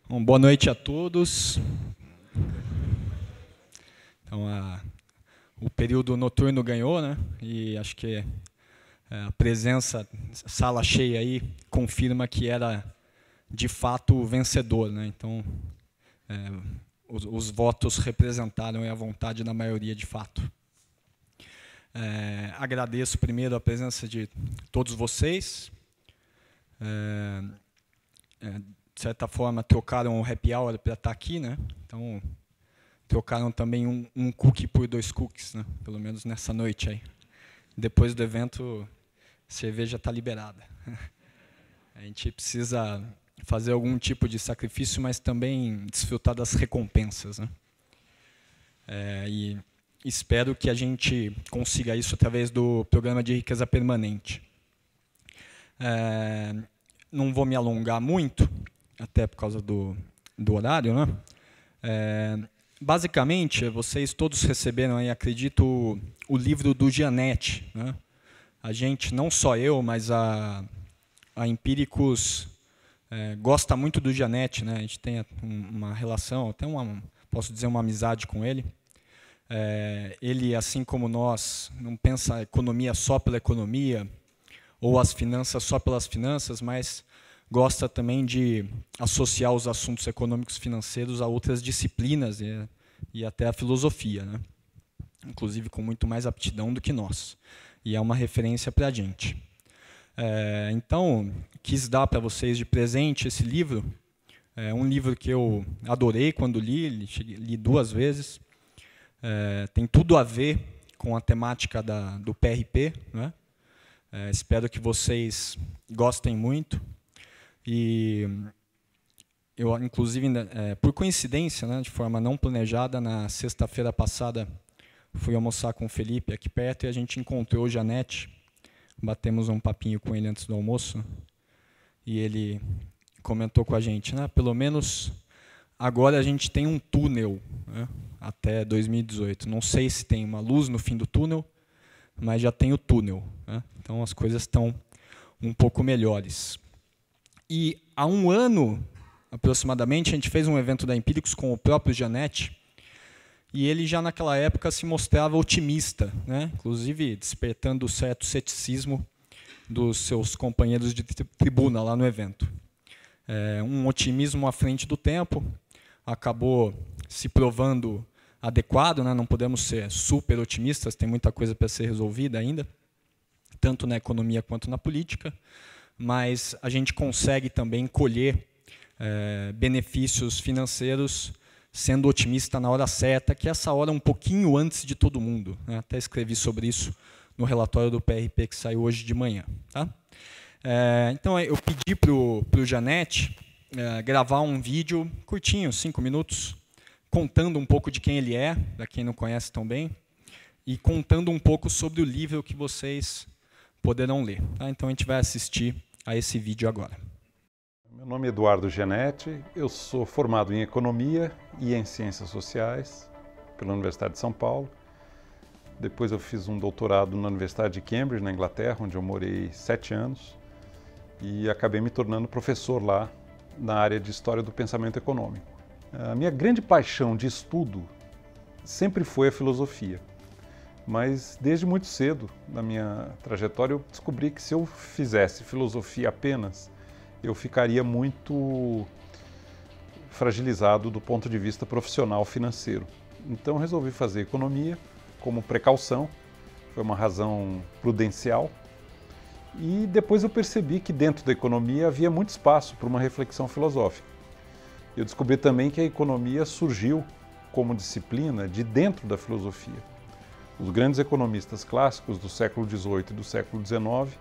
Bom, boa noite a todos. Então, o período noturno ganhou, né? E acho que a presença, sala cheia aí, confirma que era de fato o vencedor, né? Então, os votos representaram a vontade da maioria de fato. Agradeço primeiro a presença de todos vocês. De certa forma, trocaram o happy hour para estar aqui, né? Então, trocaram também um cookie por 2 cookies, né? Pelo menos nessa noite aí. Depois do evento, a cerveja está liberada. A gente precisa fazer algum tipo de sacrifício, mas também desfrutar das recompensas, né? E espero que a gente consiga isso através do programa de riqueza permanente. Não vou me alongar muito, até por causa do horário, né? Basicamente, vocês todos receberam, aí, acredito, o livro do Gianetti, né? A gente, não só eu, mas a Empíricos gosta muito do Gianetti, né? A gente tem uma relação, até posso dizer, uma amizade com ele. Ele, assim como nós, não pensa a economia só pela economia, ou as finanças só pelas finanças, mas gosta também de associar os assuntos econômicos financeiros a outras disciplinas e até a filosofia, né? Inclusive com muito mais aptidão do que nós. E é uma referência para a gente. Então, quis dar para vocês de presente esse livro. É um livro que eu adorei quando li 2 vezes. Tem tudo a ver com a temática do PRP, né? Espero que vocês gostem muito. E eu, inclusive, por coincidência, né, de forma não planejada, na sexta-feira passada, fui almoçar com o Felipe aqui perto e a gente encontrou o Gianetti. Batemos um papinho com ele antes do almoço. E ele comentou com a gente, né, pelo menos agora a gente tem um túnel, né, até 2018. Não sei se tem uma luz no fim do túnel, mas já tem o túnel, né? Então as coisas estão um pouco melhores. E há 1 ano, aproximadamente, a gente fez um evento da Empíricos com o próprio Gianetti, e ele já naquela época se mostrava otimista, né? Inclusive despertando certo ceticismo dos seus companheiros de tribuna lá no evento. Um otimismo à frente do tempo, acabou se provando adequado, né? Não podemos ser super otimistas, tem muita coisa para ser resolvida ainda, tanto na economia quanto na política, mas a gente consegue também colher benefícios financeiros sendo otimista na hora certa, que é essa hora um pouquinho antes de todo mundo, né? Até escrevi sobre isso no relatório do PRP que saiu hoje de manhã. Tá? Então, eu pedi para o Gianetti gravar um vídeo curtinho, 5 minutos, contando um pouco de quem ele é, para quem não conhece tão bem, e contando um pouco sobre o livro que vocês poderão ler. Tá? Então, a gente vai assistir a esse vídeo agora. Meu nome é Eduardo Gianetti, eu sou formado em Economia e em Ciências Sociais pela Universidade de São Paulo. Depois eu fiz um doutorado na Universidade de Cambridge, na Inglaterra, onde eu morei 7 anos, e acabei me tornando professor lá na área de História do Pensamento Econômico. A minha grande paixão de estudo sempre foi a filosofia, mas desde muito cedo na minha trajetória eu descobri que se eu fizesse filosofia apenas, eu ficaria muito fragilizado do ponto de vista profissional financeiro. Então resolvi fazer economia como precaução, foi uma razão prudencial. E depois eu percebi que dentro da economia havia muito espaço para uma reflexão filosófica. Eu descobri também que a economia surgiu como disciplina de dentro da filosofia. Os grandes economistas clássicos do século XVIII e do século XIX,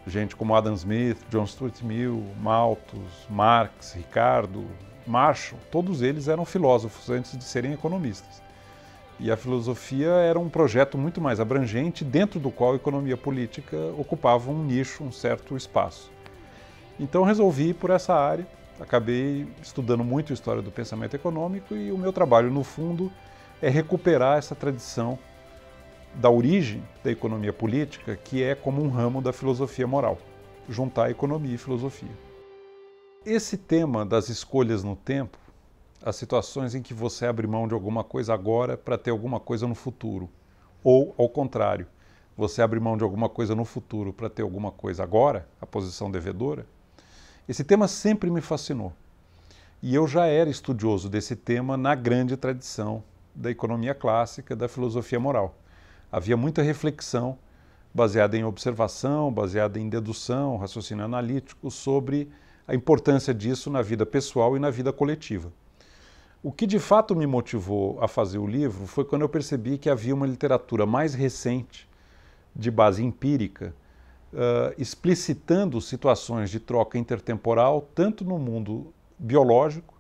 gente como Adam Smith, John Stuart Mill, Malthus, Marx, Ricardo, Marshall, todos eles eram filósofos antes de serem economistas. E a filosofia era um projeto muito mais abrangente, dentro do qual a economia política ocupava um nicho, um certo espaço. Então resolvi ir por essa área, acabei estudando muito a história do pensamento econômico e o meu trabalho, no fundo, é recuperar essa tradição da origem da economia política, que é como um ramo da filosofia moral, juntar economia e filosofia. esse tema das escolhas no tempo, as situações em que você abre mão de alguma coisa agora para ter alguma coisa no futuro, ou ao contrário, você abre mão de alguma coisa no futuro para ter alguma coisa agora, a posição devedora, esse tema sempre me fascinou. E eu já era estudioso desse tema na grande tradição da economia clássica, da filosofia moral. Havia muita reflexão baseada em observação, baseada em dedução, raciocínio analítico, sobre a importância disso na vida pessoal e na vida coletiva. O que de fato me motivou a fazer o livro foi quando eu percebi que havia uma literatura mais recente, de base empírica, explicitando situações de troca intertemporal, tanto no mundo biológico,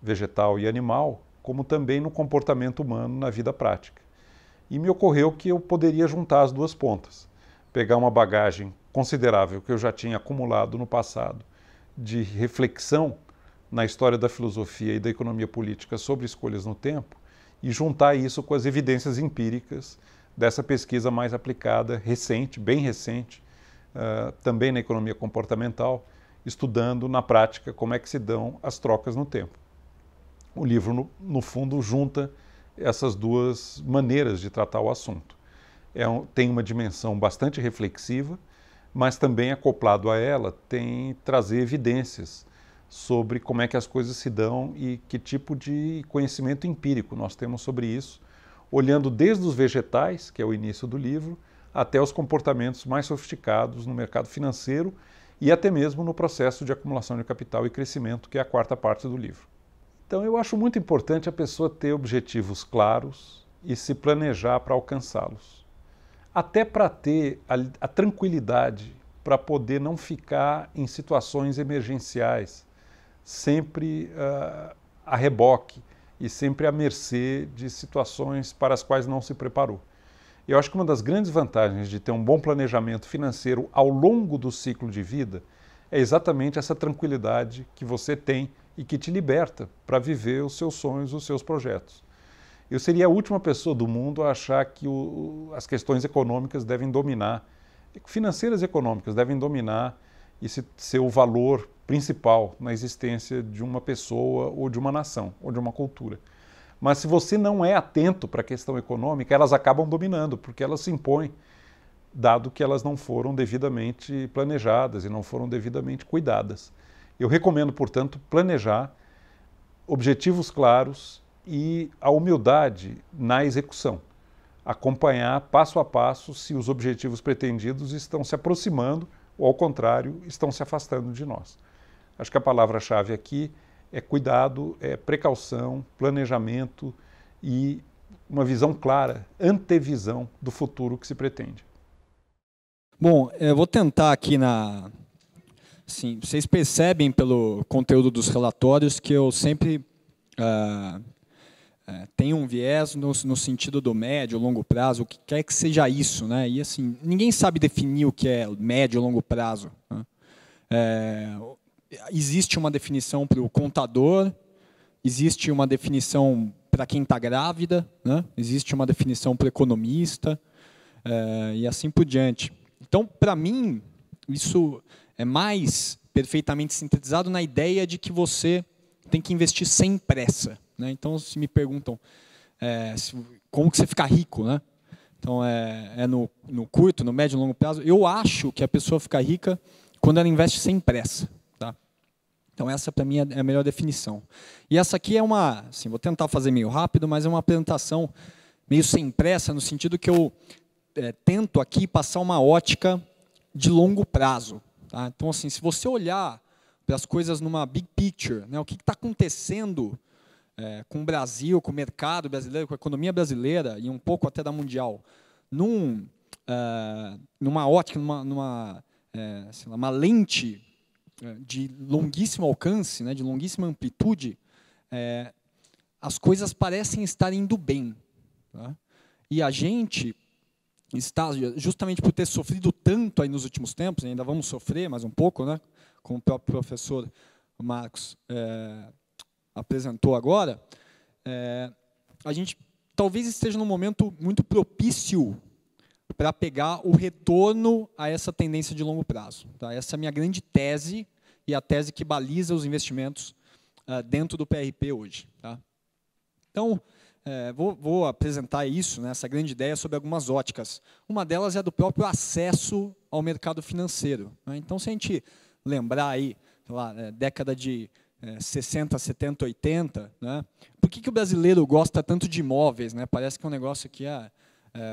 vegetal e animal, como também no comportamento humano na vida prática. E me ocorreu que eu poderia juntar as duas pontas, pegar uma bagagem considerável que eu já tinha acumulado no passado de reflexão na história da filosofia e da economia política sobre escolhas no tempo e juntar isso com as evidências empíricas dessa pesquisa mais aplicada, recente, bem recente, também na economia comportamental, estudando na prática como é que se dão as trocas no tempo. O livro, no fundo, junta essas duas maneiras de tratar o assunto. Tem uma dimensão bastante reflexiva, mas também acoplado a ela tem trazer evidências sobre como é que as coisas se dão e que tipo de conhecimento empírico nós temos sobre isso, olhando desde os vegetais, que é o início do livro, até os comportamentos mais sofisticados no mercado financeiro e até mesmo no processo de acumulação de capital e crescimento, que é a quarta parte do livro. Então eu acho muito importante a pessoa ter objetivos claros e se planejar para alcançá-los. Até para ter a tranquilidade para poder não ficar em situações emergenciais, sempre a reboque e sempre à mercê de situações para as quais não se preparou. Eu acho que uma das grandes vantagens de ter um bom planejamento financeiro ao longo do ciclo de vida é exatamente essa tranquilidade que você tem e que te liberta para viver os seus sonhos, os seus projetos. Eu seria a última pessoa do mundo a achar que as questões econômicas devem dominar, financeiras e econômicas devem dominar e ser o valor principal na existência de uma pessoa ou de uma nação ou de uma cultura. Mas se você não é atento para a questão econômica, elas acabam dominando, porque elas se impõem, dado que elas não foram devidamente planejadas e não foram devidamente cuidadas. Eu recomendo, portanto, planejar, objetivos claros e a humildade na execução. Acompanhar passo a passo se os objetivos pretendidos estão se aproximando ou, ao contrário, estão se afastando de nós. Acho que a palavra-chave aqui é cuidado, é precaução, planejamento e uma visão clara, antevisão do futuro que se pretende. Bom, eu vou tentar aqui Sim, vocês percebem pelo conteúdo dos relatórios que eu sempre tenho um viés no sentido do médio, longo prazo, o que quer que seja isso, né? E assim, ninguém sabe definir o que é médio ou longo prazo, né? Existe uma definição para o contador, existe uma definição para quem está grávida, né? Existe uma definição para o economista, e assim por diante. Então, para mim, isso é mais perfeitamente sintetizado na ideia de que você tem que investir sem pressa, né? Então, se me perguntam como que você fica rico, né? Então, no curto, no médio e longo prazo, eu acho que a pessoa fica rica quando ela investe sem pressa. Tá? Então, essa, para mim, é a melhor definição. E essa aqui é assim, vou tentar fazer meio rápido, mas é uma apresentação meio sem pressa, no sentido que eu tento aqui passar uma ótica de longo prazo. Tá? Então, assim, se você olhar para as coisas numa big picture, né, o que está acontecendo com o Brasil, com o mercado brasileiro, com a economia brasileira e um pouco até da mundial, numa ótica, numa lente de longuíssimo alcance, né, de longuíssima amplitude, as coisas parecem estar indo bem. Tá? E a gente está, justamente por ter sofrido tanto aí nos últimos tempos, ainda vamos sofrer mais um pouco, né, como o próprio professor Marcos apresentou agora, a gente talvez esteja num momento muito propício para pegar o retorno a essa tendência de longo prazo. Tá? Essa é a minha grande tese, e a tese que baliza os investimentos dentro do PRP hoje. Tá? Então, vou apresentar isso, né, essa grande ideia, sobre algumas óticas. Uma delas é do próprio acesso ao mercado financeiro. Né? Então, se a gente lembrar aí, sei lá, década de 60, 70, 80, né? Por que o brasileiro gosta tanto de imóveis? Né? Parece que é um negócio que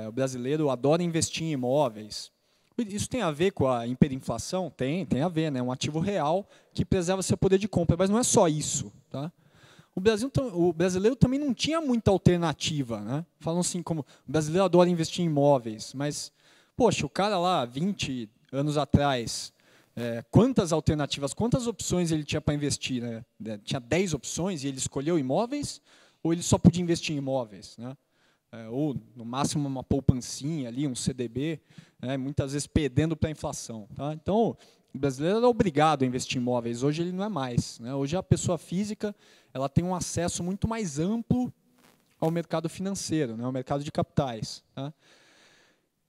o brasileiro adora investir em imóveis. Isso tem a ver com a hiperinflação? Tem a ver, né? Um ativo real que preserva seu poder de compra, mas não é só isso. Tá? O brasileiro também não tinha muita alternativa. Né? Falam assim, como o brasileiro adora investir em imóveis, mas, poxa, o cara lá, 20 anos atrás, quantas alternativas, quantas opções ele tinha para investir? Né? Tinha 10 opções e ele escolheu imóveis, ou ele só podia investir em imóveis? Né? Ou, no máximo, uma poupancinha, ali, um CDB, né? Muitas vezes perdendo para a inflação. Tá? Então, o brasileiro era obrigado a investir em imóveis, hoje ele não é mais. Né? Hoje a pessoa física ela tem um acesso muito mais amplo ao mercado financeiro, né? Ao mercado de capitais. Tá?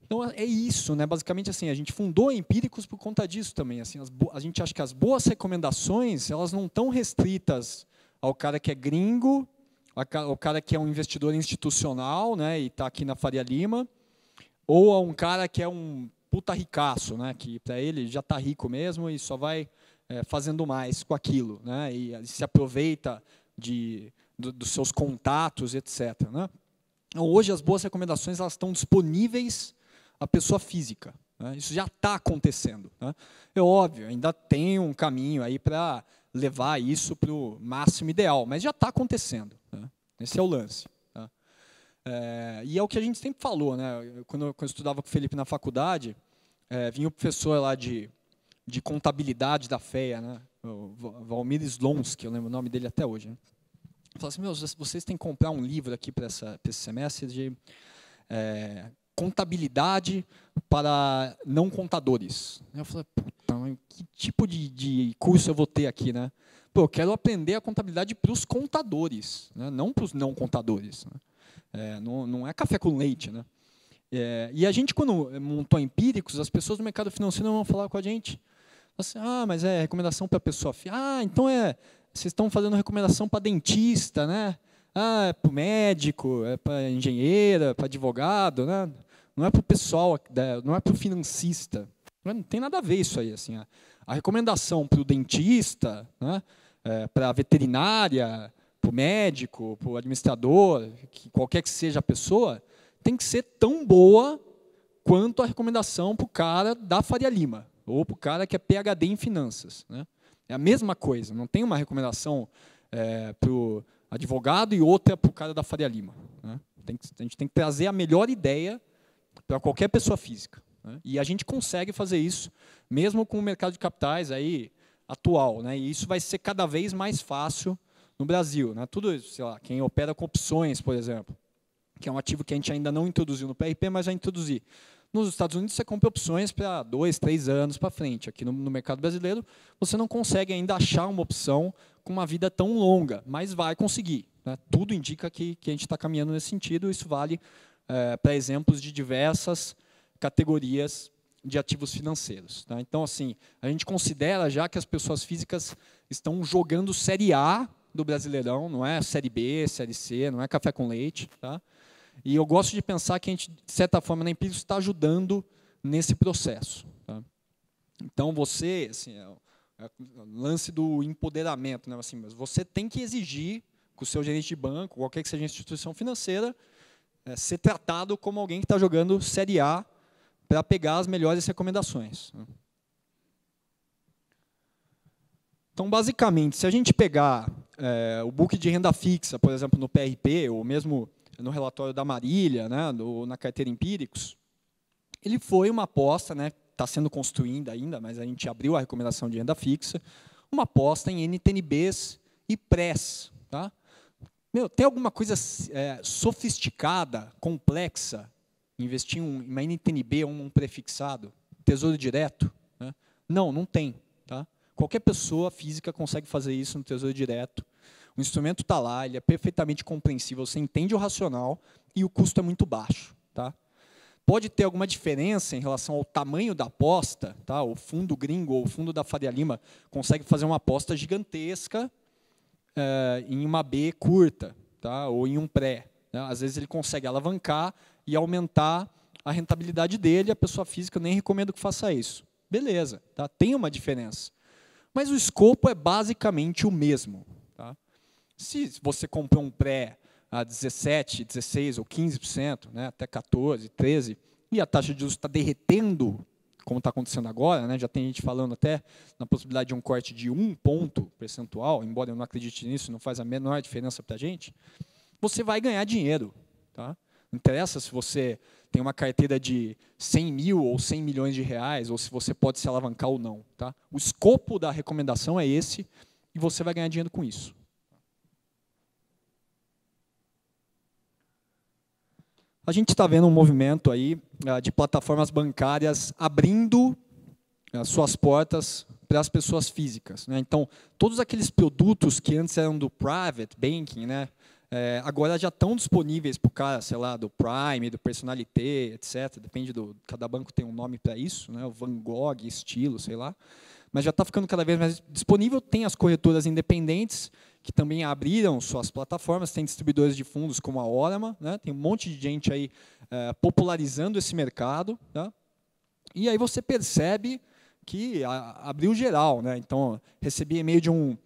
Então, é isso, né? Basicamente, assim, a gente fundou a Empíricos por conta disso também. Assim, a gente acha que as boas recomendações elas não estão restritas ao cara que é gringo, ao cara que é um investidor institucional, né, e está aqui na Faria Lima, ou a um cara que é um puta ricaço, né, que para ele já está rico mesmo e só vai fazendo mais com aquilo, né, e se aproveita dos seus contatos, etc. Né? Então, hoje, as boas recomendações elas estão disponíveis a pessoa física. Né? Isso já está acontecendo. Né? É óbvio, ainda tem um caminho aí para levar isso para o máximo ideal, mas já está acontecendo. Né? Esse é o lance. Tá? E é o que a gente sempre falou. Né? Quando eu estudava com o Felipe na faculdade, vinha o professor lá de contabilidade da FEA, né? O Valmir Slonsky, eu lembro o nome dele até hoje. Né? Falava assim, vocês têm que comprar um livro aqui para esse semestre de contabilidade para não contadores. Eu falei, puta, mas que tipo de curso eu vou ter aqui, né? Pô, eu quero aprender a contabilidade para os contadores, né? Não para os não contadores. Né? Não é café com leite, né? E a gente, quando montou Empíricos, as pessoas do mercado financeiro vão falar com a gente, assim, mas é recomendação para a pessoa física. Então vocês estão fazendo recomendação para dentista, né? É para o médico, é para engenheira, para advogado, né? Não é para o pessoal, não é para o financista. Não tem nada a ver isso aí. Assim, a recomendação para o dentista, né? Para a veterinária, para o médico, para o administrador, qualquer que seja a pessoa, tem que ser tão boa quanto a recomendação para o cara da Faria Lima, ou para o cara que é PhD em finanças. Né? É a mesma coisa, não tem uma recomendação para o advogado e outra para o cara da Faria Lima. Né? A gente tem que trazer a melhor ideia para qualquer pessoa física. Né? E a gente consegue fazer isso, mesmo com o mercado de capitais aí atual. Né? E isso vai ser cada vez mais fácil no Brasil. Né? Tudo, sei lá, quem opera com opções, por exemplo, que é um ativo que a gente ainda não introduziu no PRP, mas vai introduzir. Nos Estados Unidos, você compra opções para 2, 3 anos para frente. Aqui no mercado brasileiro, você não consegue ainda achar uma opção com uma vida tão longa, mas vai conseguir. Né? Tudo indica que a gente está caminhando nesse sentido. Isso vale para exemplos de diversas categorias de ativos financeiros. Tá? Então, assim, a gente considera já que as pessoas físicas estão jogando Série A do Brasileirão, não é Série B, Série C, não é café com leite. Tá? E eu gosto de pensar que a gente, de certa forma, na Empíricos está ajudando nesse processo. Tá? Então, você, assim, o lance do empoderamento, né? Assim, mas você tem que exigir que o seu gerente de banco, qualquer que seja a instituição financeira, ser tratado como alguém que está jogando Série A para pegar as melhores recomendações. Então, basicamente, se a gente pegar o book de renda fixa, por exemplo, no PRP, ou mesmo no relatório da Marília, né, na carteira Empíricos, ele foi uma aposta, né, está sendo construída ainda, mas a gente abriu a recomendação de renda fixa, uma aposta em NTNBs e prés. Tá? Tem alguma coisa sofisticada, complexa, investir em uma NTNB ou um prefixado, tesouro direto? Né? Não tem. Tá? Qualquer pessoa física consegue fazer isso no tesouro direto. O instrumento está lá, ele é perfeitamente compreensível, você entende o racional e o custo é muito baixo. Tá? Pode ter alguma diferença em relação ao tamanho da aposta, tá? O fundo gringo ou o fundo da Faria Lima consegue fazer uma aposta gigantesca em uma B curta, tá? Ou em um pré. Né? Às vezes ele consegue alavancar e aumentar a rentabilidade dele, a pessoa física eu nem recomendo que faça isso. Beleza, tá? Tem uma diferença. Mas o escopo é basicamente o mesmo. Tá? Se você comprou um pré a 17%, 16% ou 15%, né, até 14%, 13%, e a taxa de juros está derretendo, como está acontecendo agora, né, já tem gente falando até na possibilidade de um corte de 1 ponto percentual, embora eu não acredite nisso, não faz a menor diferença para a gente, você vai ganhar dinheiro. Tá? Não interessa se você tem uma carteira de 100 mil ou 100 milhões de reais, ou se você pode se alavancar ou não. Tá? O escopo da recomendação é esse, e você vai ganhar dinheiro com isso. A gente está vendo um movimento aí de plataformas bancárias abrindo as suas portas para as pessoas físicas. Né? Então, todos aqueles produtos que antes eram do private banking, né, agora já estão disponíveis para o cara, sei lá, do Prime, do Personalité, etc. Depende cada banco tem um nome para isso, né, o Van Gogh, estilo, sei lá. Mas já está ficando cada vez mais disponível. Tem as corretoras independentes, que também abriram suas plataformas, tem distribuidores de fundos como a Orama, né? Tem um monte de gente aí popularizando esse mercado. Tá? E aí você percebe que abriu geral. Né? Então, recebi e-mail de um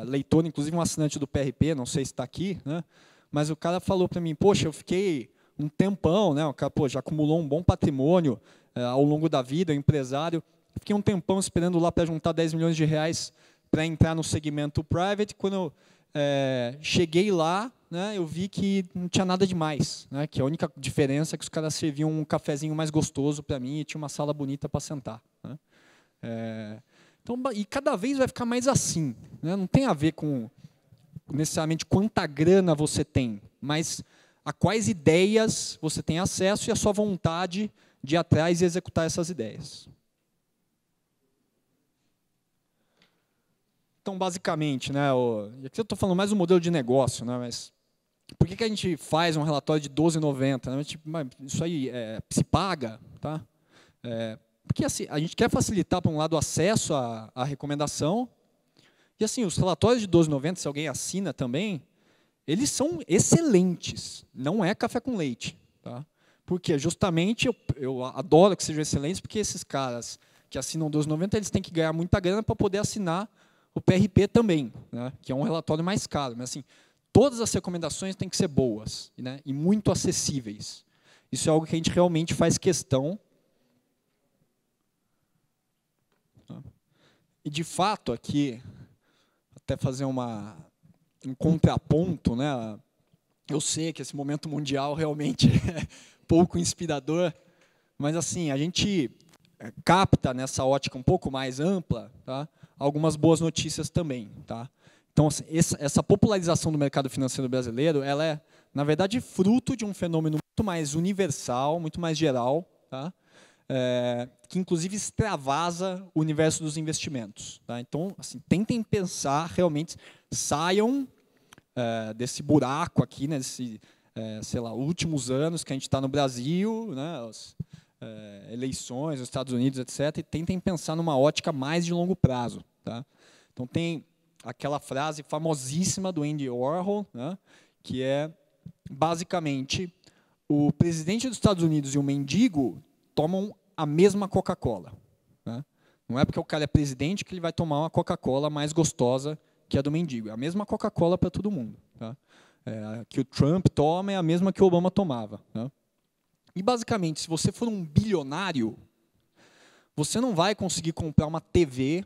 leitor, inclusive um assinante do PRP, não sei se está aqui, né? Mas o cara falou para mim, poxa, eu fiquei um tempão, né? O cara já acumulou um bom patrimônio ao longo da vida, empresário, fiquei um tempão esperando lá para juntar 10 milhões de reais para entrar no segmento private. Quando eu cheguei lá, né, eu vi que não tinha nada demais, né, que a única diferença é que os caras serviam um cafezinho mais gostoso para mim e tinha uma sala bonita para sentar. Né. Então, e cada vez vai ficar mais assim. Né, não tem a ver com necessariamente quanta grana você tem, mas a quais ideias você tem acesso e a sua vontade de ir atrás e executar essas ideias. Então, basicamente, né, aqui eu estou falando mais do modelo de negócio, né, mas por que a gente faz um relatório de 12,90? Né? Tipo, isso aí se paga? Tá? Porque assim, a gente quer facilitar, por um lado, o acesso à recomendação. E assim, os relatórios de 12,90, se alguém assina também, eles são excelentes. Não é café com leite. Tá? Porque justamente eu adoro que sejam excelentes, porque esses caras que assinam 12,90, eles têm que ganhar muita grana para poder assinar o PRP também, né, que é um relatório mais caro. Mas assim, todas as recomendações têm que ser boas, né, e muito acessíveis. Isso é algo que a gente realmente faz questão. E, de fato, aqui, até fazer um contraponto, né, eu sei que esse momento mundial realmente é pouco inspirador, mas assim, a gente capta nessa ótica um pouco mais ampla, tá, algumas boas notícias também. Tá? Então, assim, essa popularização do mercado financeiro brasileiro, ela é, na verdade, fruto de um fenômeno muito mais universal, muito mais geral, tá? Que, inclusive, extravasa o universo dos investimentos. Tá? Então, assim, tentem pensar, realmente, saiam desse buraco aqui, né, sei lá, últimos anos que a gente está no Brasil, né, eleições nos Estados Unidos, etc., e tentem pensar numa ótica mais de longo prazo. Tá? Então, tem aquela frase famosíssima do Andy Warhol, né, que é, basicamente, o presidente dos Estados Unidos e o mendigo tomam a mesma Coca-Cola. Né? Não é porque o cara é presidente que ele vai tomar uma Coca-Cola mais gostosa que a do mendigo. É a mesma Coca-Cola para todo mundo. Tá? Que o Trump toma é a mesma que o Obama tomava. Né? E, basicamente, se você for um bilionário, você não vai conseguir comprar uma TV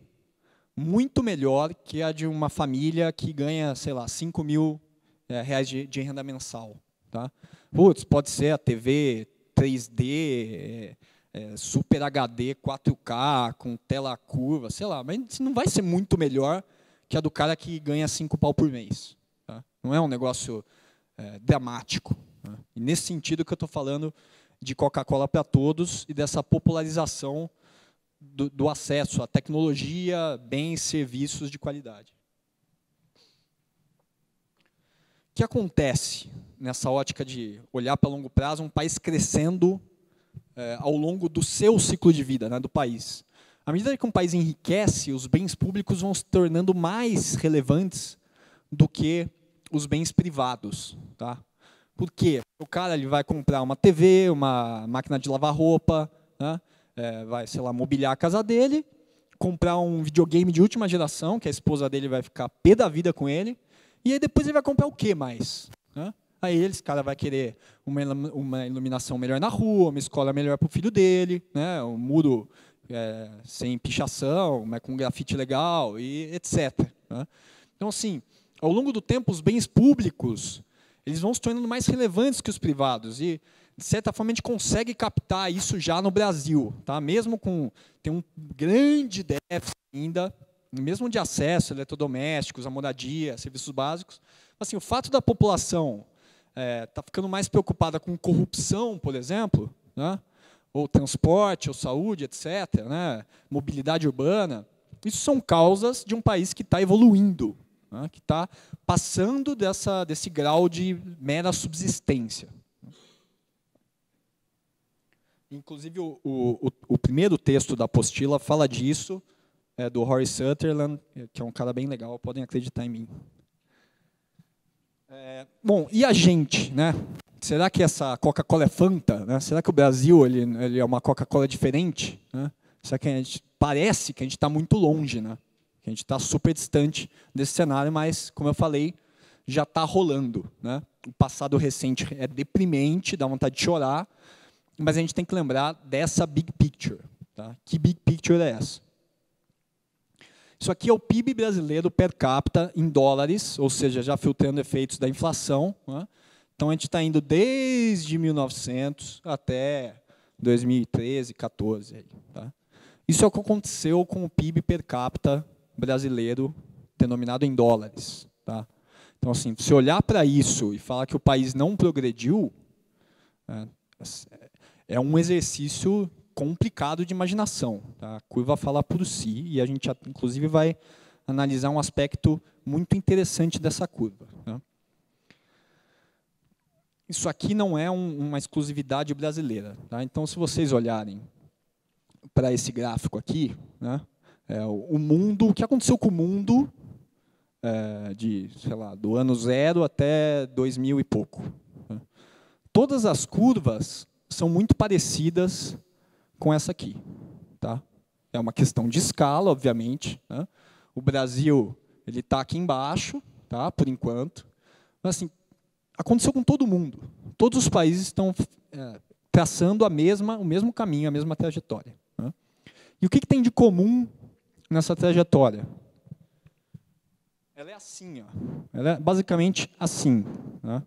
muito melhor que a de uma família que ganha, sei lá, 5 mil reais de renda mensal. Tá? Putz, pode ser a TV 3D, Super HD, 4K, com tela curva, sei lá, mas não vai ser muito melhor que a do cara que ganha 5 pau por mês. Tá? Não é um negócio dramático. Tá? E nesse sentido que eu estou falando de Coca-Cola para todos e dessa popularização do acesso à tecnologia, bens, serviços de qualidade. O que acontece nessa ótica de olhar para longo prazo, um país crescendo ao longo do seu ciclo de vida, né, do país. À medida que um país enriquece, os bens públicos vão se tornando mais relevantes do que os bens privados. Tá? Por quê? O cara ele vai comprar uma TV, uma máquina de lavar roupa, né, vai, sei lá, mobiliar a casa dele, comprar um videogame de última geração, que a esposa dele vai ficar pé da vida com ele, e aí depois ele vai comprar o que mais? Né? Aí esse cara vai querer uma iluminação melhor na rua, uma escola melhor para o filho dele, né? Um muro sem pichação, mas com grafite legal, e etc. Né? Então, assim, ao longo do tempo, os bens públicos eles vão se tornando mais relevantes que os privados. E, de certa forma, a gente consegue captar isso já no Brasil. Tá? Mesmo com... Tem um grande déficit ainda, mesmo de acesso a eletrodomésticos, a moradia, a serviços básicos. Assim, o fato da população está ficando mais preocupada com corrupção, por exemplo, né? Ou transporte, ou saúde, etc., né? Mobilidade urbana, isso são causas de um país que está evoluindo, né? Que está passando desse grau de mera subsistência. Inclusive, o primeiro texto da apostila fala disso, do Horace Sutherland, que é um cara bem legal, podem acreditar em mim. Bom, e a gente, né? Será que essa Coca-Cola é Fanta? Né? Será que o Brasil ele é uma Coca-Cola diferente? Né? Será que parece que a gente está muito longe, né? Que a gente está super distante desse cenário, mas, como eu falei, já está rolando. Né? O passado recente é deprimente, dá vontade de chorar, mas a gente tem que lembrar dessa big picture. Tá? Que big picture é essa? Isso aqui é o PIB brasileiro per capita em dólares, ou seja, já filtrando efeitos da inflação. Né? Então, a gente está indo desde 1900 até 2013, 2014. Tá? Isso é o que aconteceu com o PIB per capita brasileiro, denominado em dólares. Tá? Então, assim, se olhar para isso e falar que o país não progrediu, é um exercício complicado de imaginação. Tá? A curva fala por si, e a gente, inclusive, vai analisar um aspecto muito interessante dessa curva. Tá? Isso aqui não é uma exclusividade brasileira. Tá? Então, se vocês olharem para esse gráfico aqui, né, o que aconteceu com o mundo sei lá, do ano 0 até 2000 e pouco. Né? Todas as curvas são muito parecidas com essa aqui. Tá? É uma questão de escala, obviamente. Né? O Brasil está aqui embaixo, tá? Por enquanto. Mas, assim, aconteceu com todo mundo. Todos os países estão traçando o mesmo caminho, a mesma trajetória. Né? E o que tem de comum nessa trajetória? Ela é assim. Ó. Ela é basicamente assim. Né?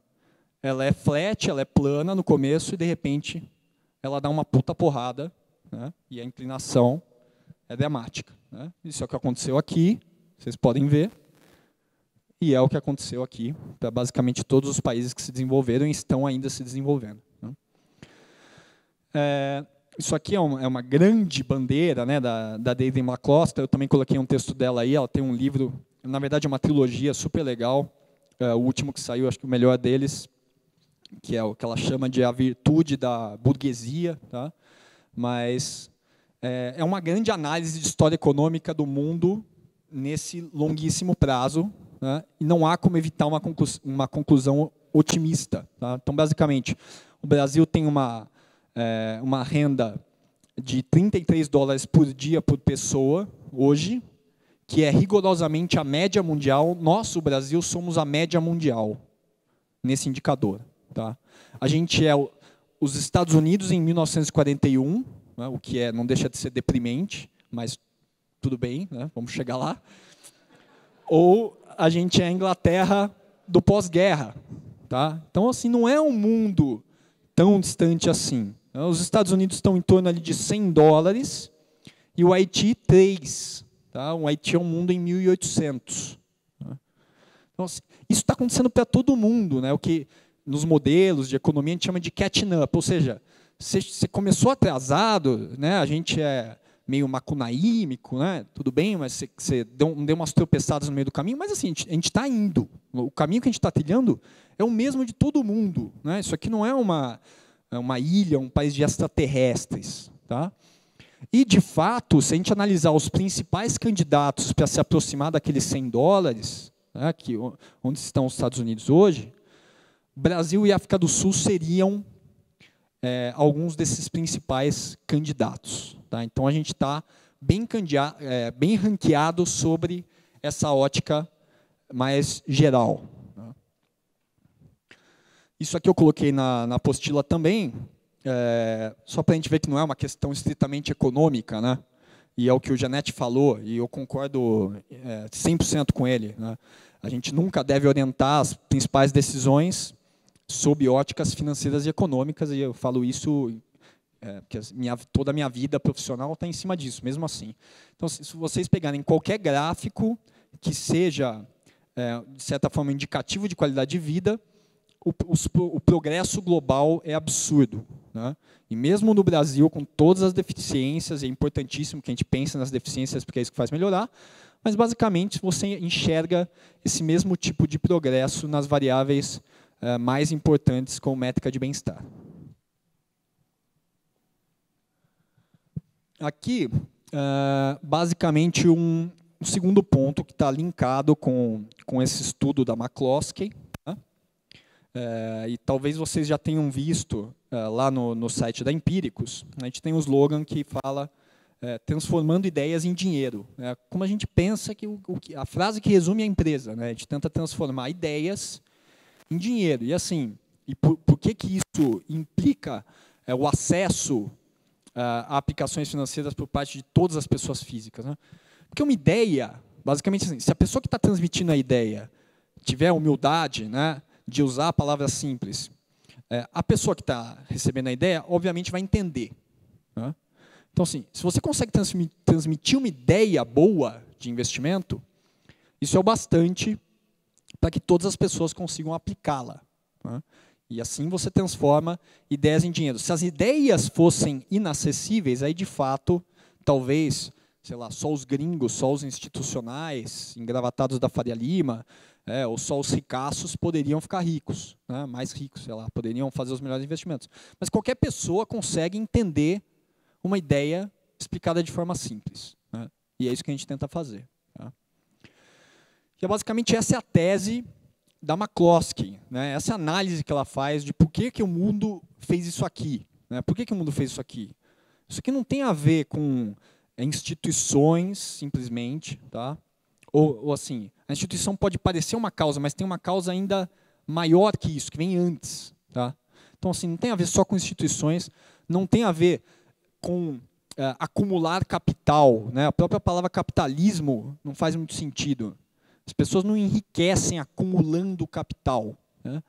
Ela é flat, ela é plana no começo e, de repente, ela dá uma puta porrada. Né? E a inclinação é dramática. Né? Isso é o que aconteceu aqui, vocês podem ver, e é o que aconteceu aqui para basicamente todos os países que se desenvolveram e estão ainda se desenvolvendo. Né? Isso aqui é uma grande bandeira, né, da Daisy McCloskey. Eu também coloquei um texto dela aí, ela tem um livro, na verdade é uma trilogia super legal, o último que saiu, acho que o melhor deles, que é o que ela chama de A Virtude da Burguesia, tá? Mas é uma grande análise de história econômica do mundo nesse longuíssimo prazo, né? E não há como evitar uma conclusão otimista. Tá? Então, basicamente, o Brasil tem uma renda de $33 por dia por pessoa, hoje, que é rigorosamente a média mundial. Nós, o Brasil, somos a média mundial nesse indicador. Tá? A gente é os Estados Unidos em 1941, né, o que não deixa de ser deprimente, mas tudo bem, né, vamos chegar lá. Ou a gente é a Inglaterra do pós-guerra. Tá? Então, assim, não é um mundo tão distante assim. Os Estados Unidos estão em torno ali de $100 e o Haiti, 3. Tá? O Haiti é um mundo em 1800. Tá? Então, assim, isso está acontecendo para todo mundo, né? O que nos modelos de economia a gente chama de catching up, ou seja, você começou atrasado, né? A gente é meio macunaímico, né? Tudo bem, mas você deu umas tropeçadas no meio do caminho, mas assim, a gente está indo. O caminho que a gente está trilhando é o mesmo de todo mundo. Né? Isso aqui não é uma uma ilha, um país de extraterrestres. Tá? E, de fato, se a gente analisar os principais candidatos para se aproximar daqueles $100, né, onde estão os Estados Unidos hoje, Brasil e África do Sul seriam alguns desses principais candidatos. Tá? Então, a gente está bem ranqueado sobre essa ótica mais geral. Tá? Isso aqui eu coloquei na apostila também, só para a gente ver que não é uma questão estritamente econômica, né? E é o que o Janete falou, e eu concordo 100% com ele. Né? A gente nunca deve orientar as principais decisões sob óticas financeiras e econômicas, e eu falo isso porque toda a minha vida profissional está em cima disso, mesmo assim. Então, se vocês pegarem qualquer gráfico que seja, de certa forma, indicativo de qualidade de vida, o progresso global é absurdo. Né? E mesmo no Brasil, com todas as deficiências, é importantíssimo que a gente pense nas deficiências, porque é isso que faz melhorar, mas, basicamente, você enxerga esse mesmo tipo de progresso nas variáveis mais importantes como métrica de bem-estar. Aqui, basicamente, um segundo ponto que está linkado com esse estudo da McCloskey. Né? E talvez vocês já tenham visto lá no site da Empíricos, a gente tem um slogan que fala transformando ideias em dinheiro. Como a gente pensa que a frase que resume a empresa, né? A gente tenta transformar ideias em dinheiro. E assim, por que isso implica o acesso a aplicações financeiras por parte de todas as pessoas físicas? Né? Porque uma ideia, basicamente, assim, se a pessoa que está transmitindo a ideia tiver a humildade, né, de usar a palavra simples, a pessoa que está recebendo a ideia, obviamente, vai entender. Né? Então, assim, se você consegue transmitir uma ideia boa de investimento, isso é o bastante para que todas as pessoas consigam aplicá-la. Né? E assim você transforma ideias em dinheiro. Se as ideias fossem inacessíveis, aí de fato, talvez, sei lá, só os gringos, só os institucionais, engravatados da Faria Lima, ou só os ricaços poderiam ficar ricos, né? Mais ricos, sei lá, poderiam fazer os melhores investimentos. Mas qualquer pessoa consegue entender uma ideia explicada de forma simples. Né? E é isso que a gente tenta fazer. Tá? E basicamente essa é a tese da McCloskey, né? Essa análise que ela faz de por que o mundo fez isso aqui. Né? Por que o mundo fez isso aqui? Isso aqui não tem a ver com instituições, simplesmente. Tá? Ou assim, a instituição pode parecer uma causa, mas tem uma causa ainda maior que isso, que vem antes. Tá? Então, assim, não tem a ver só com instituições, não tem a ver com acumular capital. Né? A própria palavra capitalismo não faz muito sentido. As pessoas não enriquecem acumulando capital. Né?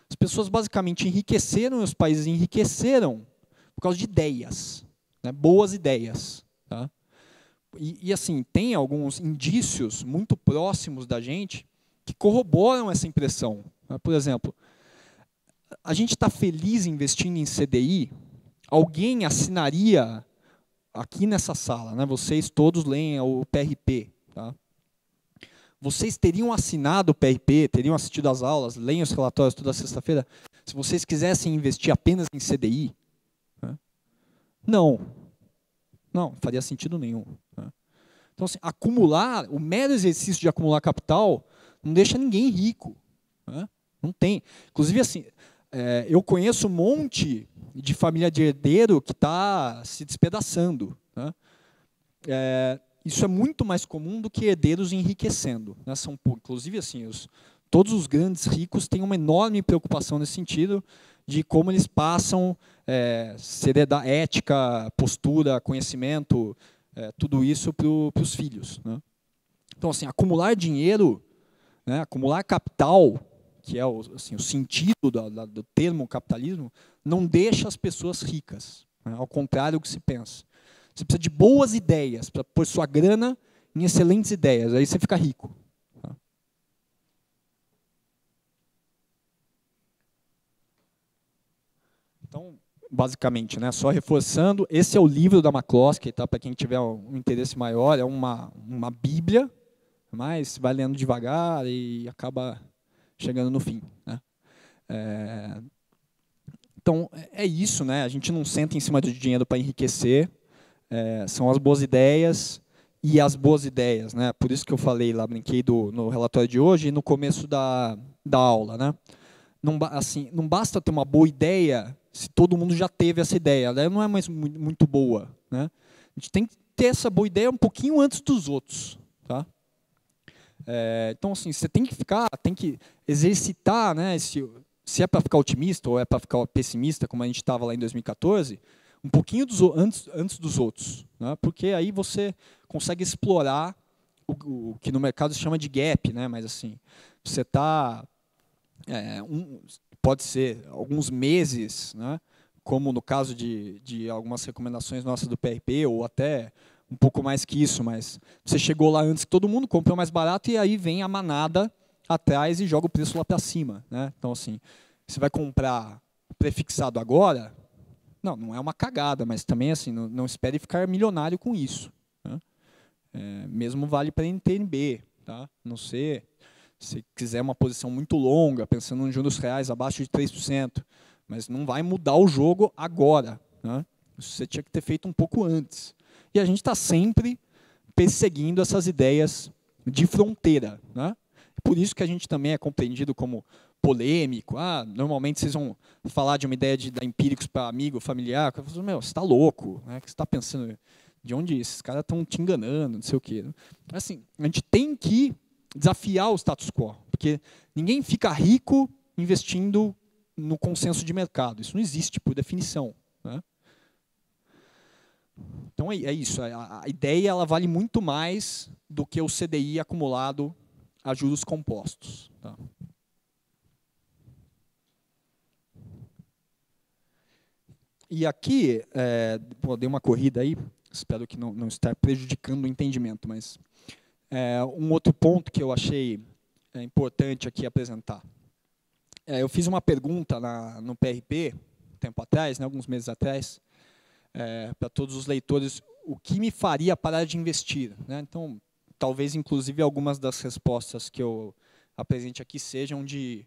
As pessoas basicamente enriqueceram, e os países enriqueceram por causa de ideias, né? Boas ideias. Tá? E assim, tem alguns indícios muito próximos da gente que corroboram essa impressão. Né? Por exemplo, a gente está feliz investindo em CDI, alguém assinaria aqui nessa sala, né? Vocês todos leem o PRP, tá? Vocês teriam assinado o PRP, teriam assistido às aulas, leem os relatórios toda sexta-feira, se vocês quisessem investir apenas em CDI? Né? Não. Não, faria sentido nenhum. Né? Então, assim, o mero exercício de acumular capital não deixa ninguém rico. Né? Não tem. Inclusive, assim, eu conheço um monte de família de herdeiro que está se despedaçando. Né? Isso é muito mais comum do que herdeiros enriquecendo. Né? Inclusive, assim, todos os grandes ricos têm uma enorme preocupação nesse sentido de como eles passam seriedade, ética, postura, conhecimento, tudo isso para os filhos. Né? Então, assim, acumular dinheiro, né, acumular capital, que é assim, o sentido do termo capitalismo, não deixa as pessoas ricas. Né? Ao contrário do que se pensa. Você precisa de boas ideias para pôr sua grana em excelentes ideias. Aí você fica rico. Tá? Então, basicamente, né, só reforçando, esse é o livro da McCloskey, tá? Para quem tiver um interesse maior, é uma bíblia, mas vai lendo devagar e acaba chegando no fim. Né? Então, é isso, né? A gente não senta em cima do dinheiro para enriquecer, são as boas ideias e as boas ideias, né? Por isso que eu falei lá, brinquei no relatório de hoje e no começo da aula, né? Não, assim, não basta ter uma boa ideia se todo mundo já teve essa ideia, ela não é mais muito boa, né? A gente tem que ter essa boa ideia um pouquinho antes dos outros, tá? Então, assim, você tem que exercitar, né? Se é para ficar otimista ou é para ficar pessimista, como a gente estava lá em 2014, um pouquinho antes dos outros, né? Porque aí você consegue explorar o que no mercado se chama de gap, né? Mas assim, você está pode ser alguns meses, né? Como no caso de algumas recomendações nossas do PRP, ou até um pouco mais que isso, mas você chegou lá antes que todo mundo, comprou mais barato e aí vem a manada atrás e joga o preço lá para cima, né? Então, assim, você vai comprar prefixado agora, não é uma cagada, mas também assim, não espere ficar milionário com isso, né? Mesmo vale para NTNB, tá? Não sei, se quiser uma posição muito longa, pensando em juros reais abaixo de 3%, mas não vai mudar o jogo agora, né? Isso você tinha que ter feito um pouco antes. E a gente está sempre perseguindo essas ideias de fronteira, né? Por isso que a gente também é compreendido como polêmico. Normalmente vocês vão falar de uma ideia da Empíricos para amigo, familiar. Eu falo, meu, você está louco, né? O que você está pensando? De onde esses caras estão te enganando, não sei o quê. Assim, a gente tem que desafiar o status quo, porque ninguém fica rico investindo no consenso de mercado. Isso não existe, por definição, né? Então, é isso. A ideia ela vale muito mais do que o CDI acumulado a juros compostos. Tá? E aqui, dei uma corrida aí, espero que não esteja prejudicando o entendimento, mas um outro ponto que eu achei importante aqui apresentar. Eu fiz uma pergunta no PRP, tempo atrás, né, alguns meses atrás, para todos os leitores, o que me faria parar de investir, né? Então, talvez, inclusive, algumas das respostas que eu apresente aqui sejam de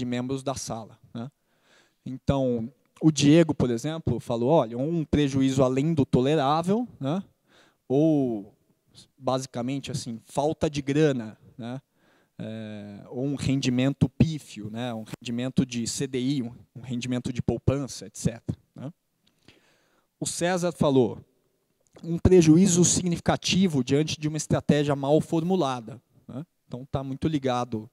membros da sala, né? Então, o Diego, por exemplo, falou, olha, um prejuízo além do tolerável, né? Ou, basicamente, assim, falta de grana, né? Ou um rendimento pífio, né? Um rendimento de CDI, um rendimento de poupança, etc., né? O César falou, um prejuízo significativo diante de uma estratégia mal formulada, né? Então, está muito ligado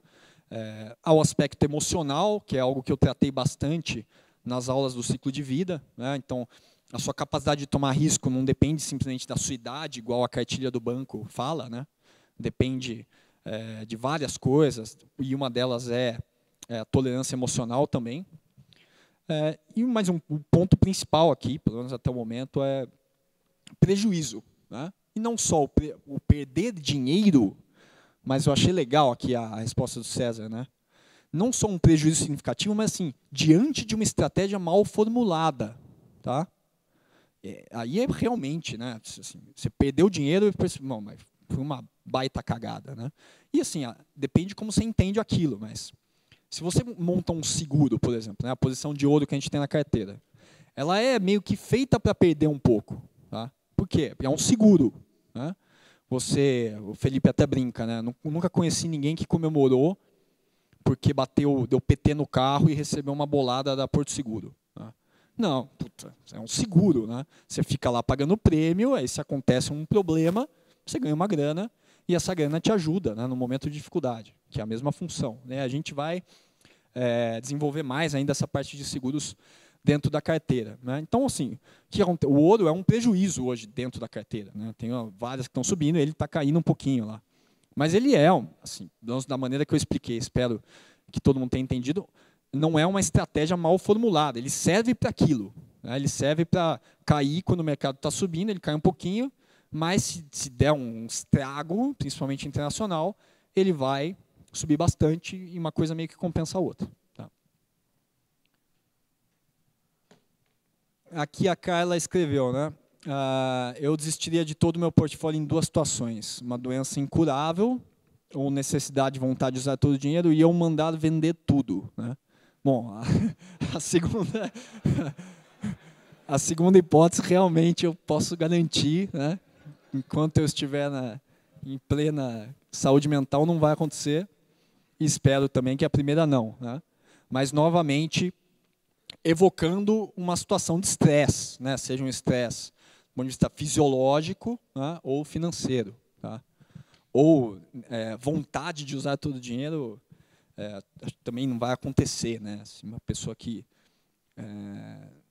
ao aspecto emocional, que é algo que eu tratei bastante nas aulas do ciclo de vida, né? Então, a sua capacidade de tomar risco não depende simplesmente da sua idade, igual a cartilha do banco fala, né? Depende de várias coisas, e uma delas é a tolerância emocional também. E mais um ponto principal aqui, pelo menos até o momento, é prejuízo, né? E não só o perder dinheiro, mas eu achei legal aqui a resposta do César, né? Não só um prejuízo significativo, mas assim, diante de uma estratégia mal formulada, tá? Aí é realmente, né? Assim, você perdeu dinheiro e pensou, não, mas foi uma baita cagada, né? E assim, depende de como você entende aquilo, mas se você monta um seguro, por exemplo, né, a posição de ouro que a gente tem na carteira, ela é meio que feita para perder um pouco. Tá? Por quê? É um seguro. Né? O Felipe até brinca, né? Nunca conheci ninguém que comemorou porque deu PT no carro e recebeu uma bolada da Porto Seguro. Tá? Não, puta, é um seguro. Né? Você fica lá pagando prêmio, aí se acontece um problema, você ganha uma grana, e essa grana te ajuda, né, no momento de dificuldade, que é a mesma função, né? A gente vai desenvolver mais ainda essa parte de seguros dentro da carteira, né? Então, assim, o ouro é um prejuízo hoje dentro da carteira, né? Tem várias que estão subindo, ele está caindo um pouquinho lá. Mas ele assim, da maneira que eu expliquei, espero que todo mundo tenha entendido, não é uma estratégia mal formulada, ele serve para aquilo, né? Ele serve para cair quando o mercado está subindo, ele cai um pouquinho, mas se der um estrago, principalmente internacional, ele vai subir bastante e uma coisa meio que compensa a outra. Tá? Aqui a Carla escreveu, né? Eu desistiria de todo o meu portfólio em duas situações. Uma doença incurável, ou necessidade, vontade de usar todo o dinheiro, e eu mandar vender tudo. Né? Bom, a segunda hipótese realmente eu posso garantir, né? Enquanto eu estiver em plena saúde mental não vai acontecer. E espero também que a primeira não, né? Mas novamente evocando uma situação de estresse, né? Seja um estresse do ponto de vista fisiológico, né? Ou financeiro, tá? Ou vontade de usar todo o dinheiro, também não vai acontecer, né? Assim, uma pessoa que